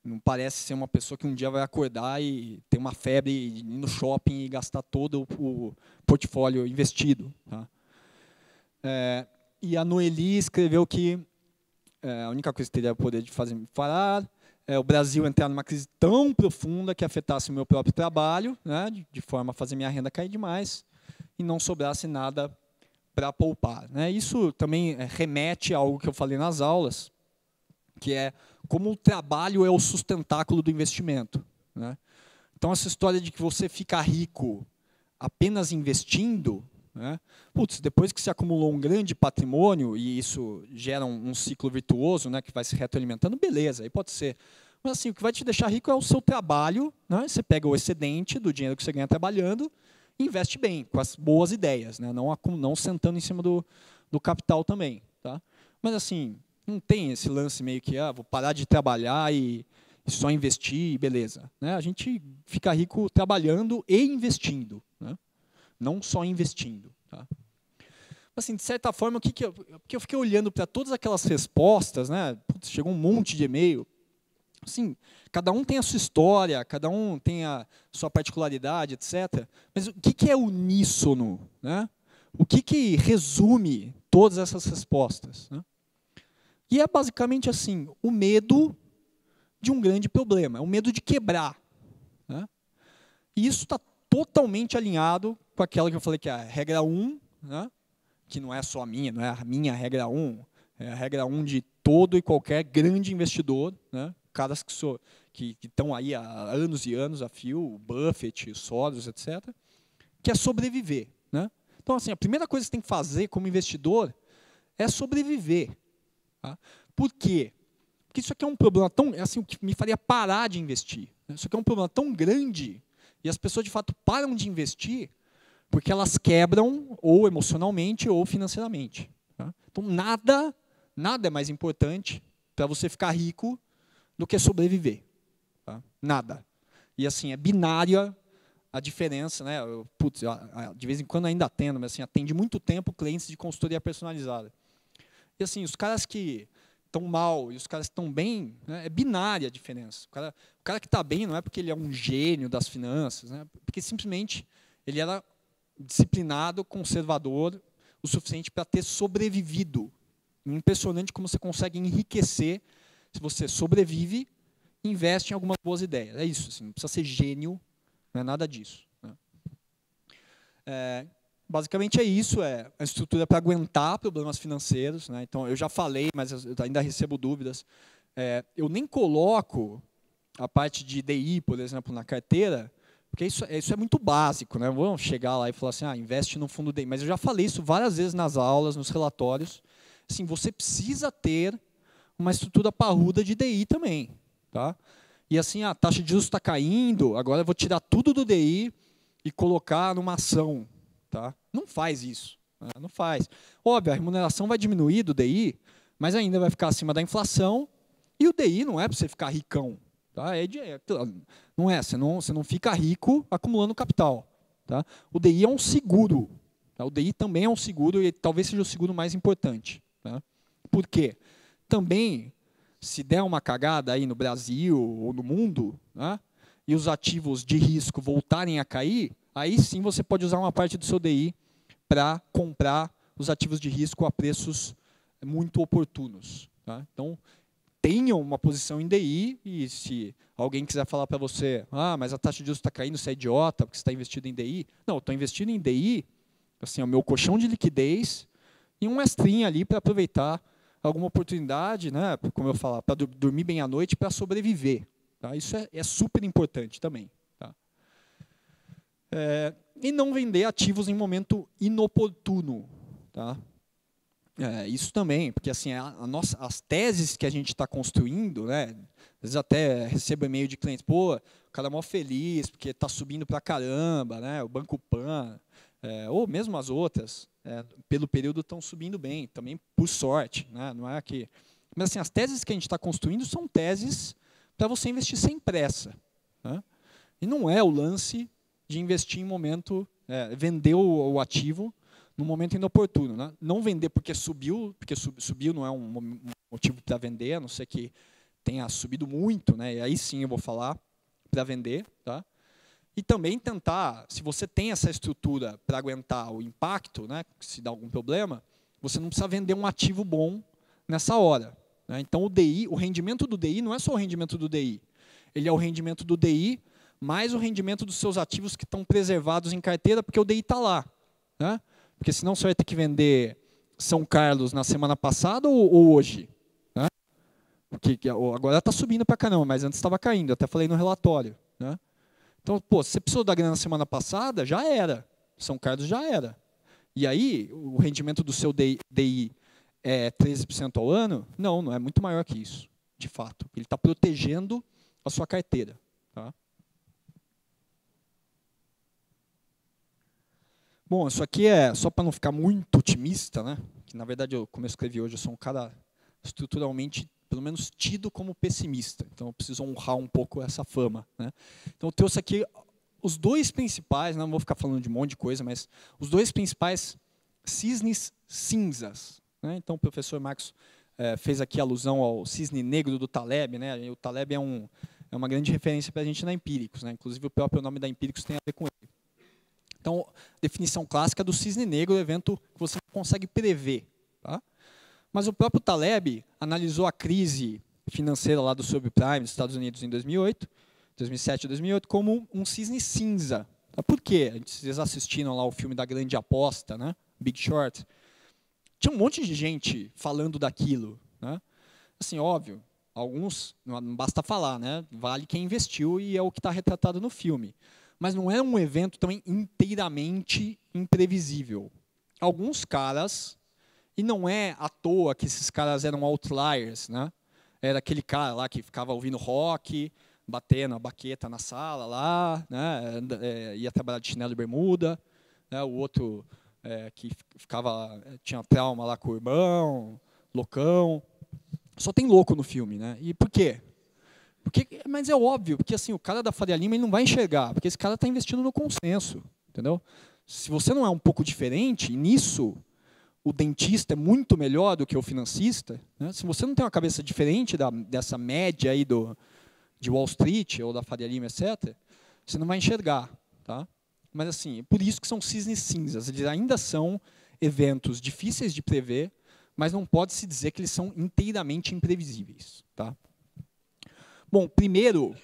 não parece ser uma pessoa que um dia vai acordar e ter uma febre, ir no shopping e gastar todo o portfólio investido, tá? E a Noeli escreveu que a única coisa que teria o poder de fazer me parar é o Brasil entrar numa crise tão profunda que afetasse o meu próprio trabalho, né, de forma a fazer minha renda cair demais, e não sobrasse nada para poupar, né? Isso também remete a algo que eu falei nas aulas, que é como o trabalho é o sustentáculo do investimento, né? Então, essa história de que você fica rico apenas investindo, né? Putz, depois que se acumulou um grande patrimônio, e isso gera um ciclo virtuoso, né, que vai se retroalimentando, beleza, aí pode ser. Mas assim, o que vai te deixar rico é o seu trabalho, né? Você pega o excedente do dinheiro que você ganha trabalhando e investe bem, com as boas ideias, né? Não sentando em cima do capital também, tá? Mas assim, não tem esse lance meio que, vou parar de trabalhar e só investir, beleza, né? A gente fica rico trabalhando e investindo, né? Não só investindo, tá? Assim, de certa forma, porque eu fiquei olhando para todas aquelas respostas, né? Putz, chegou um monte de e-mail. Assim, cada um tem a sua história, cada um tem a sua particularidade, etc. Mas o que é uníssono, né? O que resume todas essas respostas, né? E é basicamente assim, o medo de um grande problema, é o medo de quebrar, né? E isso está totalmente alinhado com aquela que eu falei que é a regra 1, né? Que não é só a minha, não é a minha regra 1, é a regra 1 de todo e qualquer grande investidor, né? Caras que estão aí há anos e anos a fio, o Buffett, o Soros, etc., que é sobreviver, né? Então, assim, a primeira coisa que você tem que fazer como investidor é sobreviver, tá? Por quê? Porque isso aqui é um problema tão, assim, o que me faria parar de investir, né? Isso aqui é um problema tão grande e as pessoas, de fato, param de investir porque elas quebram ou emocionalmente ou financeiramente, tá? Então, nada é mais importante para você ficar rico do que sobreviver, tá? Nada. E assim, é binária a diferença, né? Putz, de vez em quando ainda atendo, mas assim, atende muito tempo clientes de consultoria personalizada. E assim, os caras que estão mal e os caras que estão bem, né, é binária a diferença. O cara que está bem não é porque ele é um gênio das finanças, né? Porque simplesmente ele era disciplinado, conservador, o suficiente para ter sobrevivido. Impressionante como você consegue enriquecer se você sobrevive e investe em algumas boas ideias. É isso, assim, não precisa ser gênio, não é nada disso, né? Basicamente é isso, é a estrutura para aguentar problemas financeiros, né? Então, eu já falei, mas eu ainda recebo dúvidas. Eu nem coloco a parte de DI, por exemplo, na carteira, porque isso é muito básico, né? Vamos chegar lá e falar assim, investe no fundo DI. Mas eu já falei isso várias vezes nas aulas, nos relatórios. Assim, você precisa ter uma estrutura parruda de DI também, tá? E assim, a taxa de juros está caindo, agora eu vou tirar tudo do DI e colocar numa ação, tá? Não faz isso, né? Não faz. Óbvio, a remuneração vai diminuir do DI, mas ainda vai ficar acima da inflação, e o DI não é para você ficar ricão, tá? Não é, você não fica rico acumulando capital, tá? O DI é um seguro, tá? O DI também é um seguro e talvez seja o seguro mais importante, tá? Por quê? Também, se der uma cagada aí no Brasil ou no mundo, né, e os ativos de risco voltarem a cair, aí sim você pode usar uma parte do seu DI para comprar os ativos de risco a preços muito oportunos, tá? Então, tenham uma posição em DI e se alguém quiser falar para você, mas a taxa de juros está caindo, você é idiota porque você está investido em DI. Não, eu estou investindo em DI, assim, é o meu colchão de liquidez e um extrinha ali para aproveitar alguma oportunidade, né, como eu falo, para dormir bem à noite, para sobreviver, tá? Isso é super importante também, tá? E não vender ativos em momento inoportuno, tá? Isso também, porque assim, as teses que a gente está construindo, né, às vezes até recebo e-mail de clientes, pô, o cara é mó feliz porque está subindo para caramba, né, o Banco Pan, ou mesmo as outras, pelo período estão subindo bem, também por sorte, né, não é que... Mas assim, as teses que a gente está construindo são teses para você investir sem pressa, né, e não é o lance de investir em momento, vender o ativo no momento inoportuno, né? Não vender porque subiu não é um motivo para vender, a não ser que tenha subido muito, né? E aí sim eu vou falar para vender, tá? E também tentar, se você tem essa estrutura para aguentar o impacto, né? Se dá algum problema, você não precisa vender um ativo bom nessa hora, né? Então o DI, o rendimento do DI não é só o rendimento do DI, ele é o rendimento do DI mais o rendimento dos seus ativos que estão preservados em carteira, porque o DI está lá, né? Porque senão você vai ter que vender São Carlos na semana passada ou hoje, né? Porque agora está subindo para caramba, mas antes estava caindo, eu até falei no relatório, né? Então, pô, se você precisou da grana na semana passada, já era. São Carlos já era. E aí, o rendimento do seu DI é 13% ao ano? Não, não é muito maior que isso, de fato. Ele está protegendo a sua carteira, tá? Bom, isso aqui é só para não ficar muito otimista, né? Que na verdade, como eu escrevi hoje, eu sou um cara estruturalmente, pelo menos, tido como pessimista. Então, eu preciso honrar um pouco essa fama, né? Então, eu trouxe aqui os dois principais, não vou ficar falando de um monte de coisa, mas os dois principais cisnes cinzas, né? Então, o professor Marcos fez aqui alusão ao cisne negro do Taleb, né? E o Taleb é uma grande referência para a gente na Empíricos, né? Inclusive, o próprio nome da Empíricos tem a ver com ele. Então, definição clássica do cisne negro, o evento que você não consegue prever, tá? Mas o próprio Taleb analisou a crise financeira lá do subprime dos Estados Unidos em 2007 e 2008, como um cisne cinza. Tá? Por quê? Vocês assistiram lá o filme da Grande Aposta, né? Big Short. Tinha um monte de gente falando daquilo, né? Assim, óbvio, alguns, não basta falar, né? Vale quem investiu e é o que está retratado no filme. Mas não é um evento também inteiramente imprevisível. Alguns caras, e não é à toa que esses caras eram outliers, né? Era aquele cara lá que ficava ouvindo rock, batendo a baqueta na sala lá, né? Ia trabalhar de chinelo e bermuda, né? O outro que tinha trauma lá com o irmão, loucão. Só tem louco no filme, né? E por quê? Mas é óbvio, porque assim, o cara da Faria Lima ele não vai enxergar, porque esse cara está investindo no consenso, entendeu? Se você não é um pouco diferente, e nisso o dentista é muito melhor do que o financista, né? Se você não tem uma cabeça diferente dessa média aí de Wall Street ou da Faria Lima, etc., você não vai enxergar, tá? Mas assim, por isso que são cisnes cinzas, eles ainda são eventos difíceis de prever, mas não pode se dizer que eles são inteiramente imprevisíveis, tá? Bom, primeiro,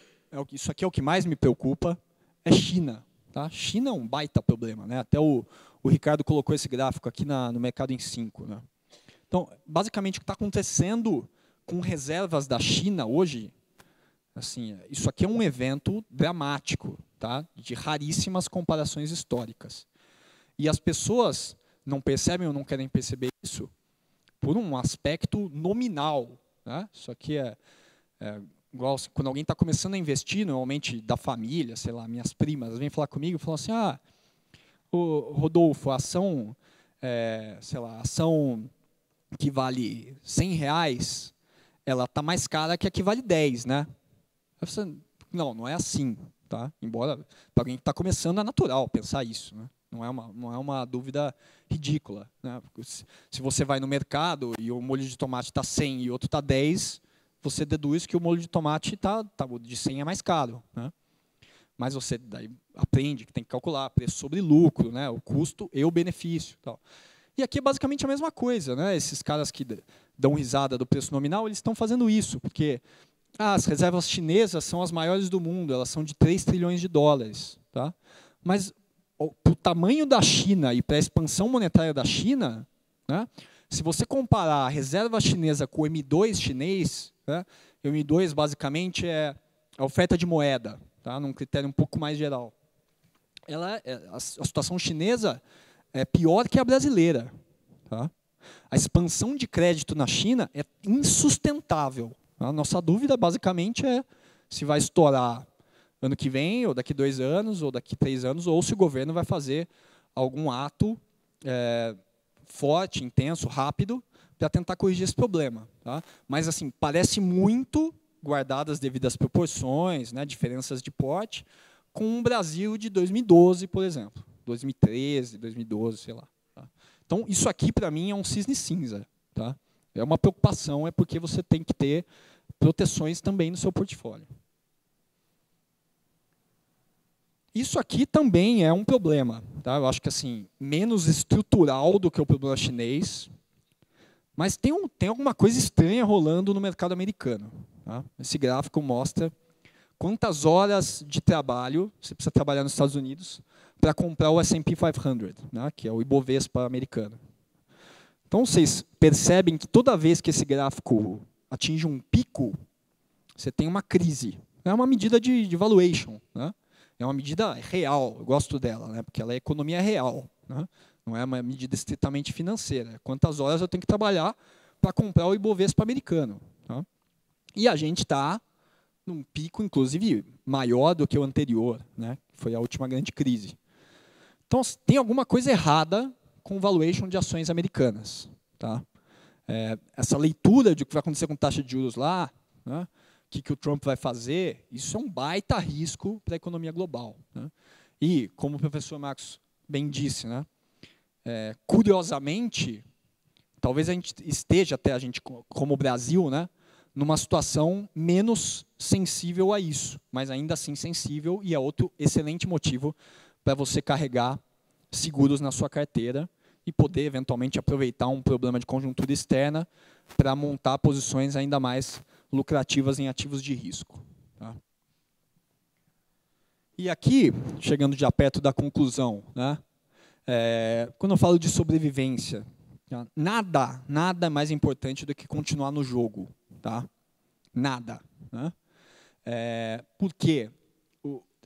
isso aqui é o que mais me preocupa, é China. Tá? China é um baita problema, né? Até o Ricardo colocou esse gráfico aqui no Mercado em 5. Né? Então, basicamente, o que está acontecendo com reservas da China hoje, assim, isso aqui é um evento dramático, tá? De raríssimas comparações históricas. E as pessoas não percebem ou não querem perceber isso por um aspecto nominal. Né? Isso aqui igual quando alguém está começando a investir, normalmente da família, sei lá, minhas primas, vêm falar comigo e falam assim, Rodolfo, a ação, sei lá, a ação que vale R$100, ela está mais cara que a que vale 10, né? Eu falo, não é assim, tá? Embora para alguém que está começando é natural pensar isso, né? Não é uma dúvida ridícula, né? Se você vai no mercado e o molho de tomate está 100 e outro está 10, você deduz que o molho de tomate de 100 é mais caro, né? Mas você daí aprende que tem que calcular preço sobre lucro, né? O custo e o benefício. Tal. E aqui é basicamente a mesma coisa, né? Esses caras que dão risada do preço nominal, eles estão fazendo isso, porque as reservas chinesas são as maiores do mundo, elas são de 3 trilhões de dólares. Tá? Mas, para o tamanho da China e para a expansão monetária da China, né? Se você comparar a reserva chinesa com o M2 chinês, né? O M2 basicamente é a oferta de moeda, tá? Num critério um pouco mais geral. A situação chinesa é pior que a brasileira. Tá? A expansão de crédito na China é insustentável. A nossa dúvida, basicamente, é se vai estourar ano que vem, ou daqui 2 anos, ou daqui 3 anos, ou se o governo vai fazer algum ato forte, intenso, rápido, para tentar corrigir esse problema. Tá? Mas, assim, parece muito, guardadas as devidas proporções, né, diferenças de porte, com o Brasil de 2012, por exemplo. 2013, 2012, sei lá. Tá? Então, isso aqui, para mim, é um cisne cinza. Tá? É uma preocupação, é porque você tem que ter proteções também no seu portfólio. Isso aqui também é um problema. Tá? Eu acho que assim, menos estrutural do que o problema chinês, mas tem alguma coisa estranha rolando no mercado americano. Tá? Esse gráfico mostra quantas horas de trabalho você precisa trabalhar nos Estados Unidos para comprar o S&P 500, né, que é o Ibovespa americano. Então, vocês percebem que toda vez que esse gráfico atinge um pico, você tem uma crise. É uma medida de valuation. Né? É uma medida real, eu gosto dela, né, porque ela é economia real. Né? Não é uma medida estritamente financeira. Quantas horas eu tenho que trabalhar para comprar o Ibovespa americano. Tá? E a gente está num pico, inclusive, maior do que o anterior, né? Que foi a última grande crise. Então, tem alguma coisa errada com o valuation de ações americanas. Tá? Essa leitura de o que vai acontecer com taxa de juros lá, né? O que o Trump vai fazer, isso é um baita risco para a economia global. Né? E, como o professor Marcos bem disse, né? Curiosamente, talvez a gente esteja, até a gente como o Brasil, né? Numa situação menos sensível a isso, mas ainda assim sensível, e é outro excelente motivo para você carregar seguros na sua carteira e poder, eventualmente, aproveitar um problema de conjuntura externa para montar posições ainda mais lucrativas em ativos de risco. Tá? E aqui, chegando já perto da conclusão, né? Quando eu falo de sobrevivência, tá? Nada é mais importante do que continuar no jogo. Tá? Nada. Né? Por quê?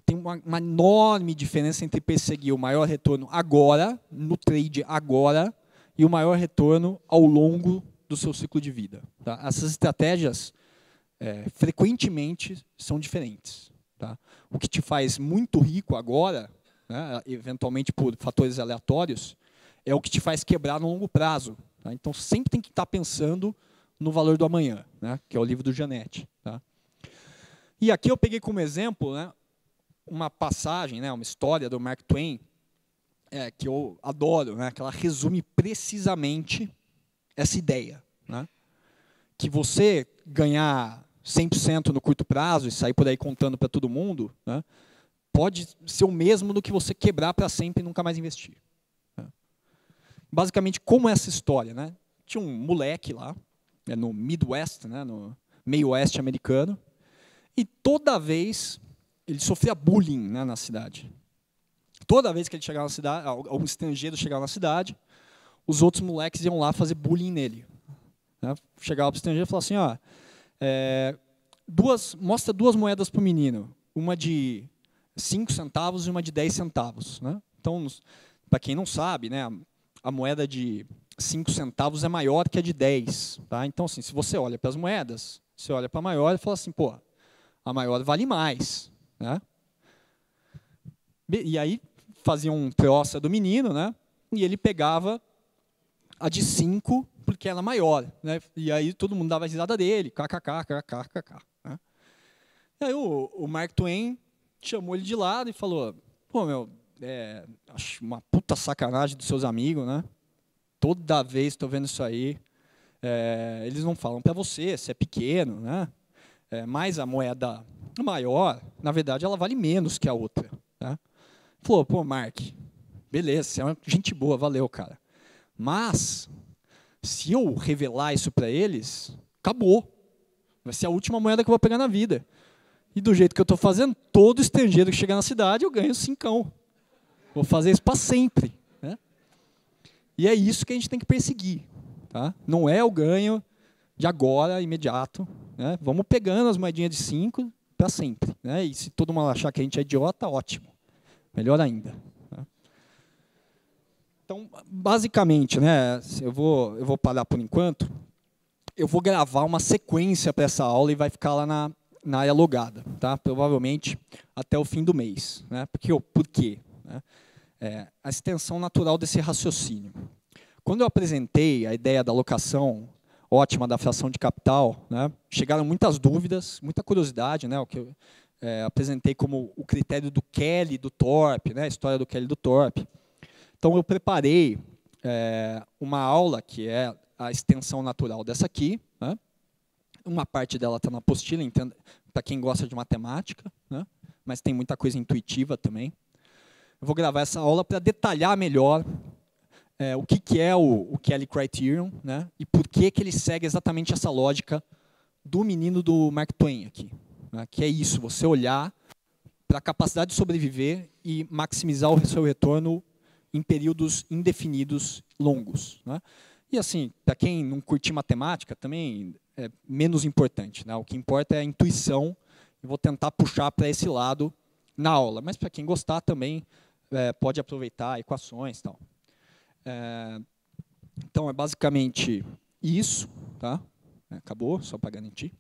Tem uma enorme diferença entre perseguir o maior retorno agora, no trade agora, e o maior retorno ao longo do seu ciclo de vida. Tá? Essas estratégias, frequentemente, são diferentes. Tá? O que te faz muito rico agora, né, eventualmente por fatores aleatórios, é o que te faz quebrar no longo prazo. Tá? Então, sempre tem que estar pensando no valor do amanhã, né, que é o livro do Janet. Tá? E aqui eu peguei como exemplo, né, uma passagem, né, uma história do Mark Twain, que eu adoro, né, que ela resume precisamente essa ideia. Né, que você ganhar 100% no curto prazo e sair por aí contando para todo mundo, né, pode ser o mesmo do que você quebrar para sempre e nunca mais investir. Né. Basicamente, como é essa história? Né? Tinha um moleque lá, no Midwest, né, no meio oeste americano, e toda vez ele sofria bullying, né, na cidade. Toda vez que ele chegava na cidade, algum estrangeiro chegava na cidade, os outros moleques iam lá fazer bullying nele. Né? Chegava para o estrangeiro e falava assim, ó, mostra 2 moedas para o menino, uma de 5 centavos e uma de 10 centavos. Né? Então, para quem não sabe, né, a moeda de 5 centavos é maior que a de 10. Tá? Então, assim, se você olha para as moedas, você olha para a maior e fala assim, pô, a maior vale mais. Né? E aí fazia um troça do menino, né? E ele pegava a de 5 porque ela é maior. Né? E aí todo mundo dava a risada dele, kkk. Né? E aí o Mark Twain chamou ele de lado e falou, pô, meu, acho uma puta sacanagem dos seus amigos, né? Toda vez estou vendo isso aí, eles não falam para você, se é pequeno, né? Mas a moeda maior, na verdade, ela vale menos que a outra. Tá? Falou, pô, Mark, beleza, você é uma gente boa, valeu, cara. Mas, se eu revelar isso para eles, acabou. Vai ser a última moeda que eu vou pegar na vida. E do jeito que eu estou fazendo, todo estrangeiro que chegar na cidade, eu ganho 5. Vou fazer isso para sempre. Né? E é isso que a gente tem que perseguir. Tá? Não é o ganho de agora, imediato. Né? Vamos pegando as moedinhas de 5 para sempre. Né? E se todo mundo achar que a gente é idiota, ótimo. Melhor ainda. Tá? Então, basicamente, né, eu vou parar por enquanto. Eu vou gravar uma sequência para essa aula e vai ficar lá na área logada, tá? Provavelmente até o fim do mês. Né? Por quê? Né? A extensão natural desse raciocínio. Quando eu apresentei a ideia da alocação ótima da fração de capital, né, chegaram muitas dúvidas, muita curiosidade, né, o que eu apresentei como o critério do Kelly, do Thorpe, né, a história do Kelly e do Thorpe. Então, eu preparei uma aula que é a extensão natural dessa aqui. Né? Uma parte dela está na apostila, para quem gosta de matemática, né? Mas tem muita coisa intuitiva também. Eu vou gravar essa aula para detalhar melhor o que é o Kelly Criterion, né? E por que ele segue exatamente essa lógica do menino do Mark Twain aqui. Né? Que é isso, você olhar para a capacidade de sobreviver e maximizar o seu retorno em períodos indefinidos longos. Né? E, assim, para quem não curte matemática, também é menos importante. Né? O que importa é a intuição, e vou tentar puxar para esse lado na aula. Mas, para quem gostar, também pode aproveitar equações e tal. Então, é basicamente isso. Tá? Acabou, só para garantir.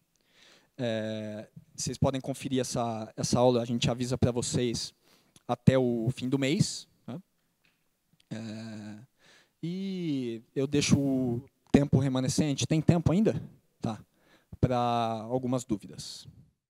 Vocês podem conferir essa aula, a gente avisa para vocês até o fim do mês. Né? E eu deixo o tempo remanescente. Tem tempo ainda? Tá. Para algumas dúvidas.